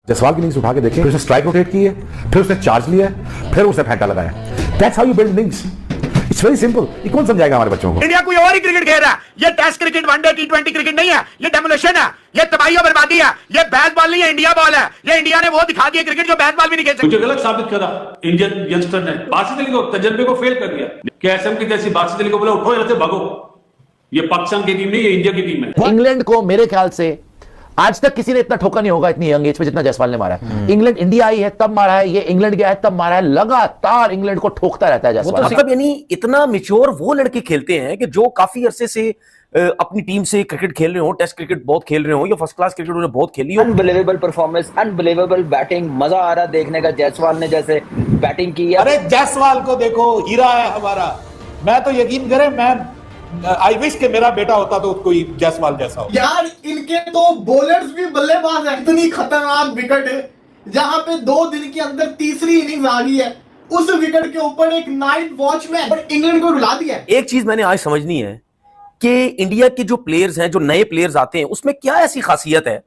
जायसवाल की इनिंग्स उठा के देखें, फिर उसने स्ट्राइक रोटेट की है, फिर उसने चार्ज लिया है, फिर उसने फेंटा लगाया। That's how you build innings. It's very simple. ये कौन समझाएगा हमारे बच्चों को? इंडिया कोई और ही क्रिकेट खेल रहा है। ये टेस्ट क्रिकेट, वनडे, टी20 क्रिकेट नहीं है। ये डेमोलेशन है, ये तबाही और बर्बादी है। ये बैट बॉल नहीं है, इंडिया बॉल है। ये इंडिया ने वो दिखा दिया क्रिकेट जो बैट बॉल भी नहीं खेल सकते। मुझे गलत साबित करा इंडियन यंगस्टर ने, बासित अली को तजर्बे को फेल कर दिया। KSM की जैसी बासित अली को बोला उठो यहाँ से भागो। ये पाकिस्तान की टीम नहीं, ये इंडिया की टीम है। इंग्लैंड को मेरे ख्याल से आज तक किसी ने इतना ठोका नहीं होगा इतनी यंग एज पे जितना जायसवाल ने मारा है। इंग्लैंड इंडिया आई है तब मारा है, ये इंग्लैंड गया है तब मारा है, लगातार इंग्लैंड को ठोकता रहता है जायसवाल। मतलब यानी इतना मैच्योर वो लड़के खेलते हैं कि जो काफी अरसे से अपनी टीम से क्रिकेट खेल रहे हो, टेस्ट क्रिकेट बहुत खेल रहे हो, या फर्स्ट क्लास क्रिकेट उन्होंने बहुत खेली हो। अनबिलीवेबल परफॉर्मेंस, अनबिलीवेबल बैटिंग, मजा आ रहा देखने का। जायसवाल ने जैसे बैटिंग की है। अरे जायसवाल को देखो, हीरा है हमारा। मैं तो यकीन करें, मैं आई विश के मेरा बेटा होता तो कोई जायसवाल जैसा हो। यार इनके तो बॉलर्स भी बल्लेबाज है। इतनी खतरनाक विकेट है जहां पे 2 दिन के अंदर तीसरी इनिंग्स आ गई है। उस विकेट के ऊपर एक नाइट वॉचमैन और इंग्लैंड को रुला दिया। एक चीज मैंने आज समझनी है कि इंडिया के जो प्लेयर्स हैं, जो नए प्लेयर्स आते हैं, उसमें क्या ऐसी खासियत है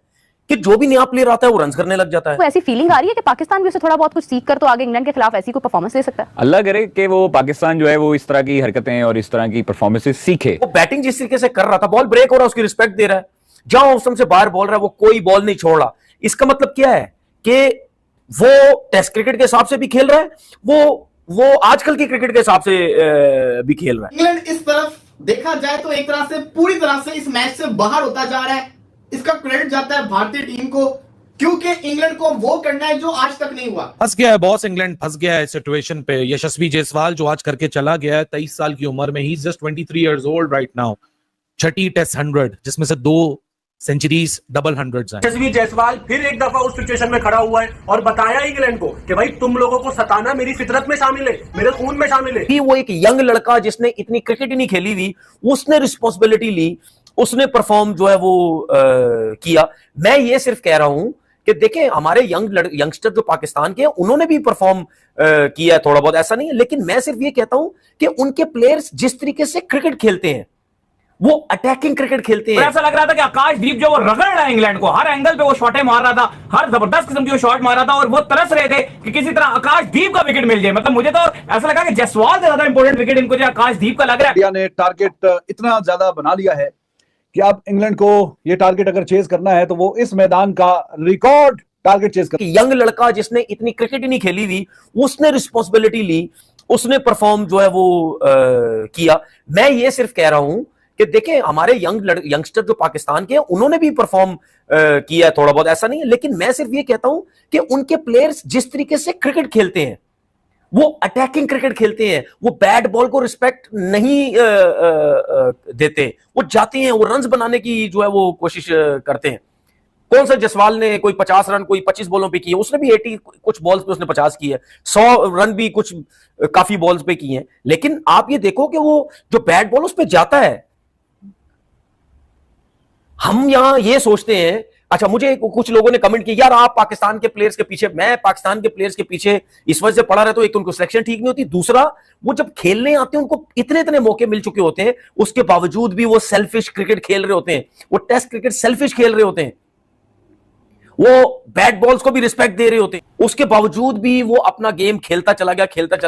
कि जो भी नया प्लेयर आता है वो रन करने लग जाता है। तो ऐसी फीलिंग आ रही है कि पाकिस्तान भी उसे थोड़ा बहुत कुछ सीख कर तो आगे इंग्लैंड के खिलाफ ऐसी कोई परफॉर्मेंस ले सकता है। अल्लाह करे कि वो पाकिस्तान जो है वो इस तरह की हरकतें और इस तरह की परफॉर्मेंसेस सीखे। वो बैटिंग जिस तरीके से कर रहा था, बॉल ब्रेक हो रहा है, उसकी रिस्पेक्ट दे रहा है। जहां ऑफ स्टंप से बाहर बॉल रहा है वो कोई बॉल नहीं छोड़ रहा। इसका मतलब क्या है कि वो टेस्ट क्रिकेट के हिसाब से भी खेल रहा है, वो आजकल की क्रिकेट के हिसाब से भी खेल रहा है। इंग्लैंड इस तरफ देखा जाए तो एक तरह से पूरी तरह से इस मैच से बाहर होता जा रहा है। इसका क्रेडिट जाता है भारतीय टीम को, क्योंकि इंग्लैंड को वो करना है जो आज तक नहीं हुआ। फंस गया है बॉस, इंग्लैंड फंस गया है सिचुएशन पे। यशस्वी जायसवाल जो आज करके चला गया है 23 साल की उम्र में, he is just 23 years old right now. 6ठी टेस्ट 100 जिसमें से 2 सेंचुरीज, डबल 100s हैं। यशस्वी जायसवाल फिर एक दफा उस सिचुएशन में खड़ा हुआ है और बताया इंग्लैंड को कि भाई तुम लोगों को सताना मेरी फितरत में शामिल है, मेरे खून में शामिल है। वो एक यंग लड़का जिसने इतनी क्रिकेट ही नहीं खेली हुई, उसने रिस्पॉन्सिबिलिटी ली, उसने परफॉर्म जो है वो किया। मैं ये सिर्फ कह रहा हूं कि देखें हमारे यंगस्टर जो पाकिस्तान के हैं उन्होंने भी परफॉर्म किया है थोड़ा बहुत, ऐसा नहीं है। लेकिन मैं सिर्फ ये कहता हूं कि उनके प्लेयर्स जिस तरीके से क्रिकेट खेलते हैं वो अटैकिंग क्रिकेट खेलते हैं। ऐसा लग रहा था कि आकाशदीप जो वो रगड़ रहा है इंग्लैंड को, हर एंगल पे वो शॉटें मार रहा था, हर जबरदस्त किस्म की वो शॉट मार रहा था और वो तरस रहे थे कि किसी तरह आकाशदीप का विकेट मिल जाए। मतलब मुझे तो ऐसा लगा कि जायसवाल से ज्यादा इंपॉर्टेंट विकेट इनको जो आकाशदीप का लग रहा है। इंडिया ने टारगेट इतना ज्यादा बना लिया है कि अब इंग्लैंड को ये टारगेट अगर चेज करना है तो वो इस मैदान का रिकॉर्ड टारगेट चेज कर। यंग लड़का जिसने इतनी क्रिकेट ही नहीं खेली हुई, उसने रिस्पॉन्सिबिलिटी ली, उसने परफॉर्म जो है वो किया। मैं ये सिर्फ कह रहा हूं कि देखें हमारे यंगस्टर जो पाकिस्तान के हैं उन्होंने भी परफॉर्म किया है थोड़ा बहुत, ऐसा नहीं है। लेकिन मैं सिर्फ ये कहता हूं कि उनके प्लेयर्स जिस तरीके से क्रिकेट खेलते हैं वो अटैकिंग क्रिकेट खेलते हैं, वो बैट बॉल को रिस्पेक्ट नहीं देते, वो जाते हैं, वो रन्स बनाने की जो है वो कोशिश करते हैं। कौन सा जायसवाल ने कोई 50 रन कोई 25 बॉलों पे किए, उसने भी 80 कुछ बॉल्स पे उसने 50 किए, 100 रन भी कुछ काफी बॉल्स पे किए हैं। लेकिन आप ये देखो कि वो जो बैट बॉल उस पे जाता है, हम यहां ये सोचते हैं। अच्छा, मुझे कुछ लोगों ने कमेंट किया यार आप पाकिस्तान के प्लेयर्स के पीछे, मैं पाकिस्तान के प्लेयर्स के पीछे इस वजह से पड़ा रहता हूं, एक तो उनको सिलेक्शन ठीक नहीं होती, दूसरा वो जब खेलने आते हैं उनको इतने इतने मौके मिल चुके होते हैं, उसके बावजूद भी वो सेल्फिश क्रिकेट खेल रहे होते हैं, वो टेस्ट क्रिकेट सेल्फिश खेल रहे होते हैं, वो बैट बॉल्स को भी रिस्पेक्ट दे रहे होते हैं, उसके बावजूद भी वो अपना गेम खेलता चला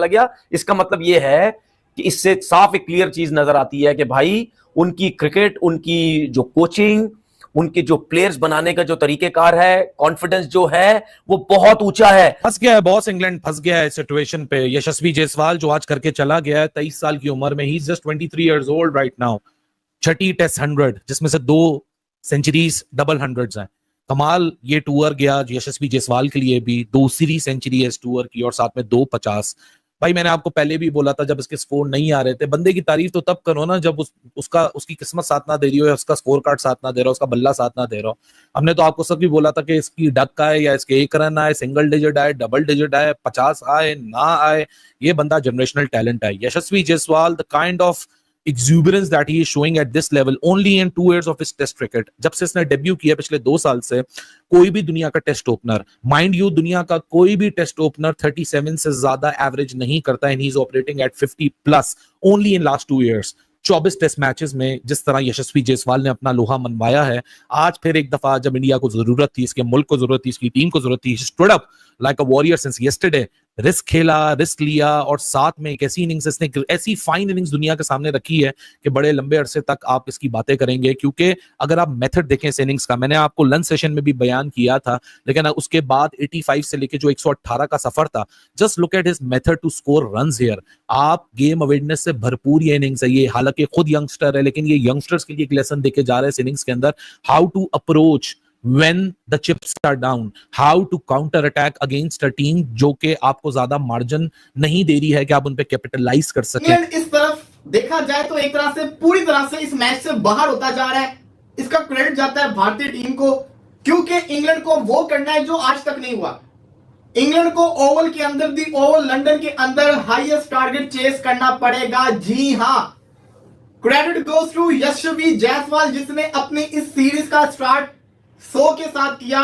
गया। इसका मतलब ये है कि इससे साफ एक क्लियर चीज नजर आती है कि भाई उनकी क्रिकेट, उनकी जो कोचिंग, उनके जो प्लेयर्स बनाने का जो तरीकेकार है, कॉन्फिडेंस जो है वो बहुत ऊंचा है। फंस गया है बॉस, इंग्लैंड फंस गया है सिचुएशन पे। यशस्वी जायसवाल जो आज करके चला गया है 23 साल की उम्र में, he is just 23 years old right now. 6ठी टेस्ट 100 जिसमें से 2 सेंचुरीज, डबल 100s हैं। कमाल ये टूर गया यशस्वी जायसवाल के लिए भी, 2 सेंचुरी है इस टूर की और साथ में 2 50। भाई मैंने आपको पहले भी बोला था जब इसके स्कोर नहीं आ रहे थे, बंदे की तारीफ तो तब करो ना जब उसकी किस्मत साथ ना दे रही हो, या उसका स्कोर कार्ड साथ ना दे रहा हो, उसका बल्ला साथ ना दे रहा हो। हमने तो आपको सब भी बोला था कि इसकी डक आए या इसके 1 रन आए, सिंगल डिजिट आए, डबल डिजिट आए, 50 आए ना आए, ये बंदा जनरेशनल टैलेंट है। Yashasvi Jaiswal, the kind of exuberance that he is showing at this level only in 2 years of his test cricket, जब से इसने डेब्यू किया पिछले 2 साल से, कोई भी दुनिया का टेस्ट ओपनर, माइंड यू दुनिया का कोई भी टेस्ट ओपनर 37 से ज्यादा एवरेज नहीं करता, and he is operating at 50 plus only in last 2 years। 24 test matches में जिस तरह यशस्वी जायसवाल ने अपना लोहा मनवाया है, आज फिर एक दफा जब इंडिया को जरूरत थी, इसके मुल्क को जरूरत थी, इसकी टीम को जरूरत थी, stood up like a warrior since yesterday, risk खेला, रिस्क लिया और साथ में एक ऐसी इनिंग्स, इसने ऐसी फाइन इनिंग्स दुनिया के सामने रखी है कि बड़े लंबे अरसे तक आप इसकी बातें करेंगे। क्योंकि अगर आप मेथड देखें इस इनिंग्स का, मैंने आपको लंच सेशन में भी बयान किया था, लेकिन उसके बाद 85 से लेके जो 118 का सफर था, just look at his method to score runs here. आप गेम अवेयरनेस से भरपूर ये इनिंग्स है, ये हालांकि खुद यंगस्टर है, लेकिन ये यंगस्टर्स के लिए एक लेसन देके जा रहे हैं इस इनिंग्स के अंदर, how to approach when the chips are down, how to counter attack against a team जो कि आपको ज्यादा मार्जिन नहीं दे रही है कि आप उन पे कैपिटलाइज कर सकें। इस तरफ देखा जाए तो एक तरह से पूरी तरह से इस मैच से बाहर होता जा रहा है। इसका क्रेडिट जाता है भारतीय टीम को, क्योंकि इंग्लैंड को वो करना है जो आज तक नहीं हुआ। इंग्लैंड को ओवल के अंदर, दी ओवल लंदन के अंदर हाईएस्ट टारगेट चेस करना पड़ेगा। जी हां, क्रेडिट गोज टू यशस्वी जायसवाल, जिसने अपनी इस सीरीज का स्टार्ट 100 के साथ किया।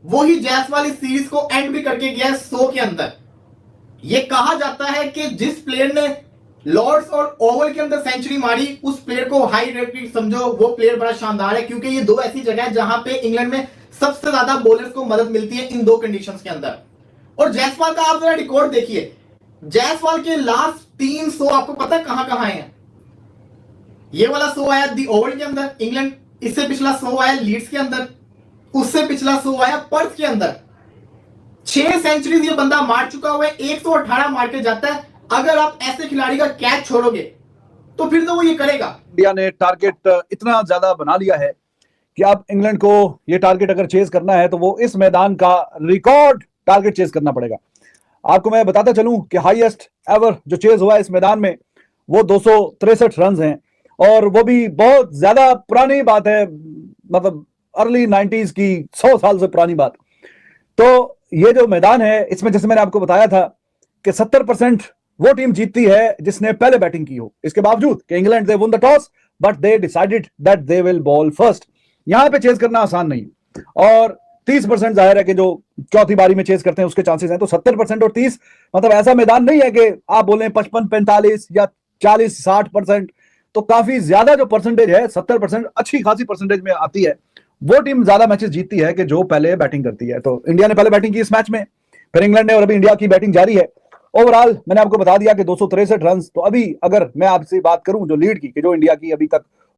वही जायसवाल इस सीरीज को एंड भी करके गया 100 के अंदर। यह कहा जाता है कि जिस प्लेयर ने लॉर्ड्स और ओवल के अंदर सेंचुरी मारी, उस प्लेयर को हाई रेटेड समझो, वो प्लेयर बड़ा शानदार है। क्योंकि ये दो ऐसी जगह है जहां पे इंग्लैंड में सबसे ज्यादा बॉलर्स को मदद मिलती है इन दो कंडीशंस के अंदर। और जायसवाल का आप जरा रिकॉर्ड देखिए, जायसवाल के लास्ट 3 100 आपको पता है कहां कहां हैं। ये वाला 100 आया दी ओवल के अंदर इंग्लैंड, इससे पिछला 100 आया लीड्स के अंदर, उससे पिछला 100 आया पर्थ के अंदर। 6 सेंचुरीज ये बंदा मार चुका हुआ है, 118 मार के जाता है। अगर आप ऐसे खिलाड़ी का कैच छोड़ोगे तो फिर तो वो ये करेगा। इंडिया ने टारगेट इतना ज्यादा बना लिया है कि अब इंग्लैंड को ये टारगेट अगर चेज करना है तो वो इस मैदान का रिकॉर्ड टारगेट चेज करना पड़ेगा। आपको मैं बताता चलूं कि हाईएस्ट एवर जो चेज हुआ है इस मैदान में वो 263 रन हैं, और वो भी बहुत ज्यादा पुरानी बात है, मतलब अर्ली 90s की 100 साल से पुरानी बात। तो ये जो मैदान है इसमें जैसे मैंने आपको बताया था कि 70% वो टीम जीतती है जिसने पहले बैटिंग की हो। इसके बावजूद कि England they one the toss but they decided that they will ball first. यहां पे चेज करना आसान नहीं, और 30% जाहिर है कि जो चौथी बारी में चेज करते हैं उसके चांसेस हैं। तो 70% और 30 मतलब ऐसा मैदान नहीं है कि आप बोलें 55-45 या 40-60%, तो काफी ज्यादा जो परसेंटेज है 70% अच्छी खासी परसेंटेज में आती है। वो टीम ज्यादा मैचेस जीतती है कि जो पहले बैटिंग करती है। तो इंडिया ने पहले बैटिंग की इस मैच में, फिर इंग्लैंड ने, और अभी इंडिया की बैटिंग जारी है। ओवरऑल मैंने आपको बता दिया कि 263 रन। तो अभी अगर मैं आपसे बात करूं जो लीड की, कि जो इंडिया की अभी तक